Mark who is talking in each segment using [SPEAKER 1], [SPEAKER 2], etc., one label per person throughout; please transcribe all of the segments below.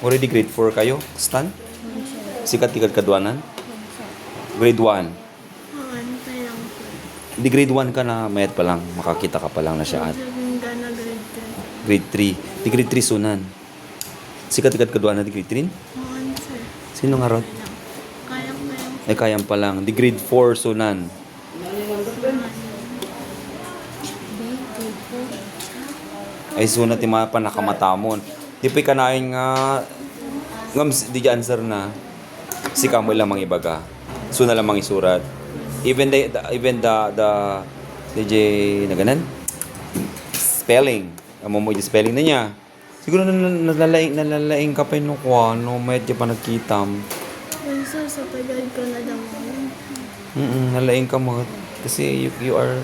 [SPEAKER 1] Already grade 4 kayo, Stan? Sikat tigad kadwanan? Grade 1.
[SPEAKER 2] Antay lang po.
[SPEAKER 1] Di grade 1 ka na, mayat pa lang. Makakita ka pa lang na siya at
[SPEAKER 2] Sabihin ka na grade 10.
[SPEAKER 1] grade 3. Di grade 3 sunan. Sikat tigad kadwanan di grade 3?
[SPEAKER 2] Sir.
[SPEAKER 1] Sino nga ron?
[SPEAKER 2] Kaya ko yung
[SPEAKER 1] Ay, kayang pa lang. Di grade 4 sunan. Ay, sunat yung mga panakamatamon. Di pa ikanain nga, ngams, di answer na. Si kamo lamang ibaga. Suna lamang isurat. Even the DJ na ganan? Spelling. Amo mo yung spelling na niya. Siguro nalalaing ka pa yung ano, may di pa nagkitam.
[SPEAKER 2] sir, sa pagod ko na daw.
[SPEAKER 1] Nalaing ka mo. Kasi you are...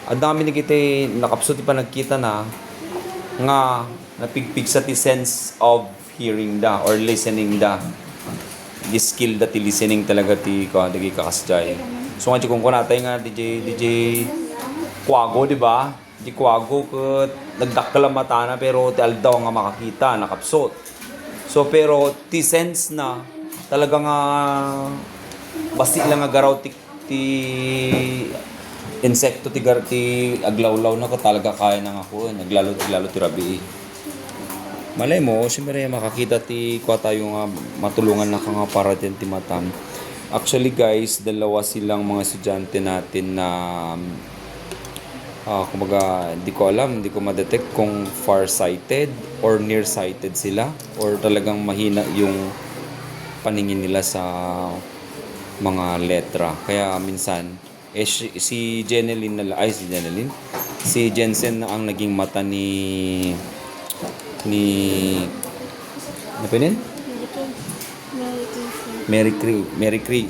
[SPEAKER 1] Ang dami na kita nakapsot pa nagkita na nga napigpig sa ti sense of hearing da or listening da. The skill da ti listening talaga ti dagi kakasjay. So nga kung kunatay nga DJ Quago, di ba? Di Quago ket nagdakkel ang mata na pero ti aldaw nga makakita nakapsot. So pero ti sense na talaga nga basi lang nga garaw ti insekto ti aglawlaw na ko talaga kaya nang ako naglalo ti rabi. Malay mo siyempre makakita ti kwa tayo nga matulungan na ka nga para din ti matam. Actually guys, dalawa silang mga estudyante natin na kumbaga hindi ko ma-detect kung far-sighted or near-sighted sila or talagang mahina yung paningin nila sa mga letra. Kaya minsan si Jeneline si Jensen na ang naging mata ni ano pa yun? Mary Kay.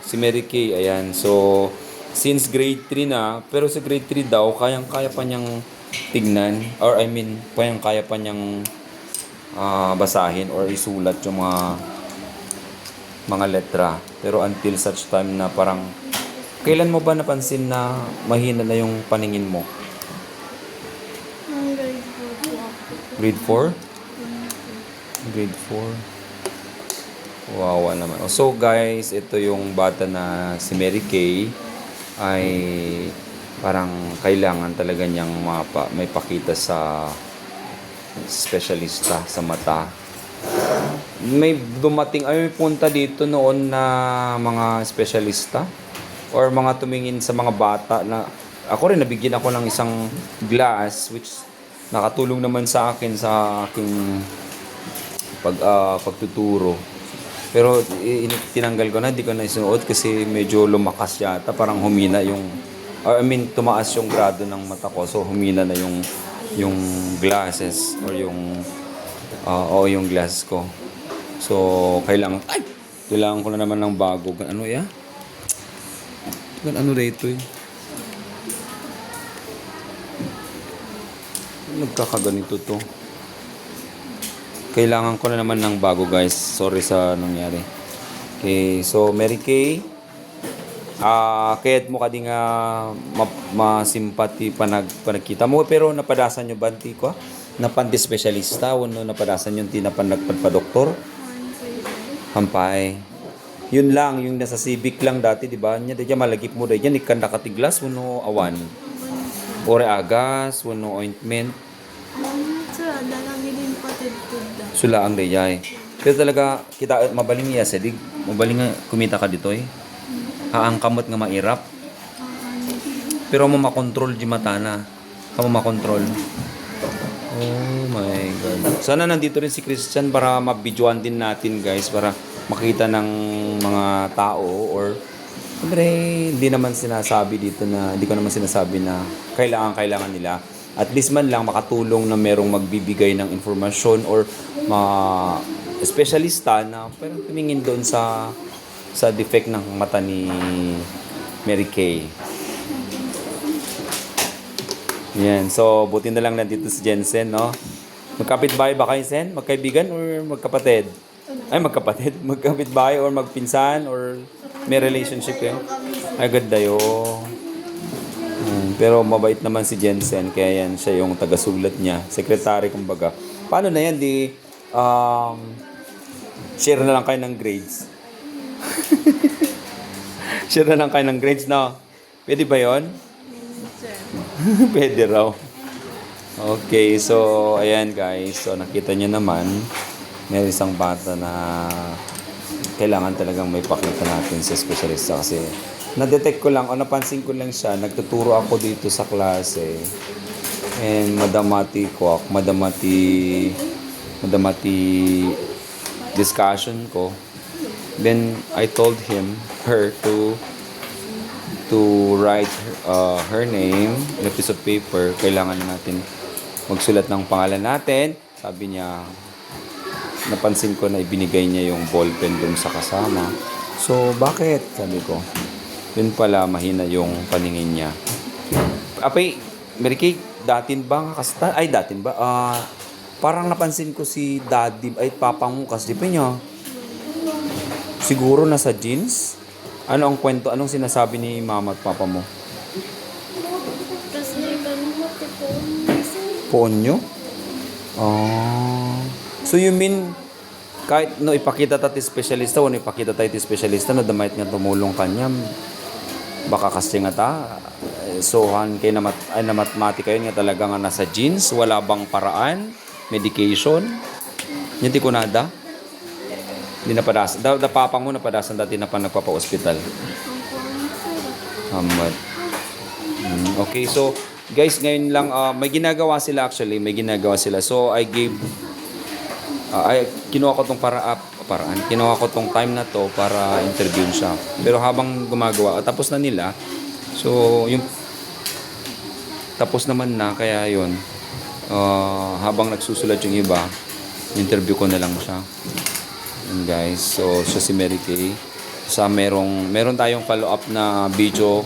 [SPEAKER 1] Si Mary Kay, ayan. So, since grade 3 na, pero sa grade 3 daw, kayang-kaya pa niyang tignan, or I mean, kayang-kaya pa niyang basahin or isulat yung mga letra. Pero until such time na parang, kailan mo ba napansin na mahina na yung paningin mo? Grade 4? Grade 4. Wow, naman. So guys, ito yung bata na si Mary Kay ay parang kailangan talaga niyang may pakita sa specialista sa mata. May may punta dito noon na mga specialista or mga tumingin sa mga bata na ako rin nabigyan ako ng isang glass which nakatulong naman sa akin sa aking pagtuturo. Pero tinanggal ko na, hindi ko na isuot kasi medyo lumakas yata, parang humina yung tumaas yung grado ng mata ko. So humina na yung glasses or yung glasses ko. So kailangan ko na naman ng bago. Ano ya? Ano rito eh? Nagkakaganito to. Kailangan ko na naman ng bago guys. Sorry sa nangyari. Okay, so Mary Kay, kaya't mo ka di nga masimpati panagkita mo pero napadasan nyo ba ti ko? Napandi specialista wano napadasan yung tinapanagpadpa doktor? Hampay. Yun lang, yung nasa civic lang dati, di ba? Nya diyan malagip mo diyan ikan nakatiglas wano awan. Ore agas, wano ointment. Sula ang dayay. Pero talaga kita mabaling niya sadig. Mabaling nga kumita ka dito eh. Ang kamot nga mairap. Pero mo makontrol di mata na. Kamo makontrol. Oh my God. Sana nandito rin si Christian para mabidyoan din natin guys para makita ng mga tao or siyempre hindi ko naman sinasabi na kailangan nila. At least man lang makatulong na merong magbibigay ng informasyon or espesyalista na parang tumingin doon sa defect ng mata ni Mary Kay. Yan. So, buti na lang nandito si Jensen, no? Magkapit-bahay ba kayo, Sen? Magkaibigan or magkapatid? Ay, magkapatid? Magkapit-bahay or magpinsan or may relationship kayo? Ay, ganda yun. Pero mabait naman si Jensen, kaya yan siya yung taga-sulat niya. Secretary, kumbaga. Paano na yan? Di, share na lang kayo ng grades. Share na lang kayo ng grades na. Pwede ba yon?
[SPEAKER 2] Sir.
[SPEAKER 1] Pwede raw. Okay, so ayan guys. So nakita niyo naman, may isang bata na kailangan talagang may pakita natin sa espesyalista kasi na-detect ko lang o napansin ko lang siya, nagtuturo ako dito sa klase and madamati discussion ko. Then I told her to write her name in a piece of paper. Kailangan natin magsulat ng pangalan natin. Sabi niya, napansin ko na ibinigay niya yung ballpen dun sa kasama. So, bakit? Sabi ko. Yun pala, mahina yung paningin niya. Apay, Mary Kay, datin ba nga kasta? Ay, datin ba? Parang napansin ko si daddy, ay papa mo kasi pa niya. Siguro nasa jeans? Ano ang kwento? Anong sinasabi ni mama at papa mo?
[SPEAKER 2] Kasi ganun mo, tipo,
[SPEAKER 1] Ponyo? So you mean, kahit no ipakita tayo specialista o no ipakita tayo specialista no damait nga tumulong kanya, baka kasi nga ta, sohan kay namatmati kayo nga talaga nga nasa jeans, wala bang paraan, medication, hindi ko nada. Hindi na padasan. Da papa mo na padasan dati na pa nagpapa-hospital. Hamad. Okay, so guys, ngayon lang may ginagawa sila actually, may ginagawa sila. So I gave kinuha ko tong paraan. Kinuha ko tong time na to para interview siya. Pero habang gumagawa, tapos na nila. So yung tapos naman na kaya yun. Habang nagsusulat yung iba, interview ko na lang siya. And guys, so siya si Mary Kay. Sa meron tayong follow-up na video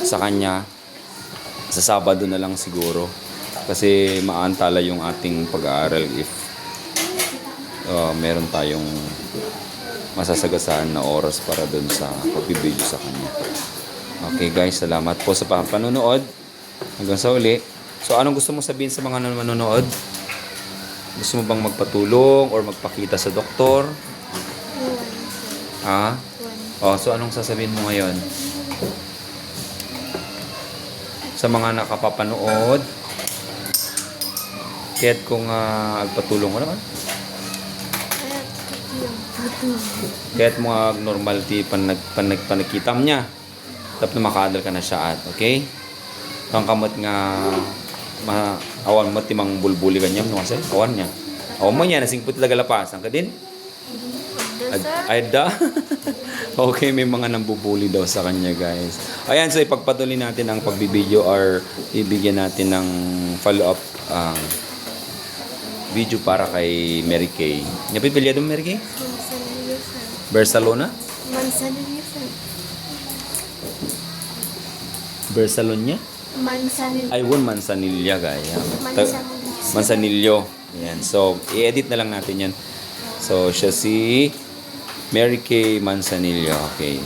[SPEAKER 1] sa kanya sa Sabado na lang siguro. Kasi maantala yung ating pag-aaral if meron tayong masasagasaan na oras para dun sa pagbibideo sa kanya. Okay guys, salamat po sa panonood. Hanggang sa uli. So anong gusto mo sabihin sa mga manonood? Gusto mo bang magpatulong or magpakita sa doktor? Ha? So anong sasabihin mo ngayon? Sa mga nakapapanood, kaya't kung agpatulong ko naman. Kaya't mga normality panagkitam niya. Tapos na makaadal ka na siya at, okay? Ang kamot nga awan mo timang bulbuli kanyam no kasi awan niya. Awan mo niya nasing puti tagalapas. Ang ka din? Ayda. Okay, may mga nambubuli daw sa kanya, guys. Ayan, so ipagpatuloy natin ang pagbibideo or ibigyan natin ng follow-up video para kay Mary Kay. Napipilya doon, Mary Kay?
[SPEAKER 2] Manzanillo, sir.
[SPEAKER 1] Barcelona?
[SPEAKER 2] Manzanillo, sir.
[SPEAKER 1] Barcelona?
[SPEAKER 2] Manzanillo.
[SPEAKER 1] Ay, Manzanilla, gaya.
[SPEAKER 2] Manzanillo.
[SPEAKER 1] Manzanillo. Ayan. So, i-edit na lang natin yan. So, siya si Mary Kay Manzanillo. Okay.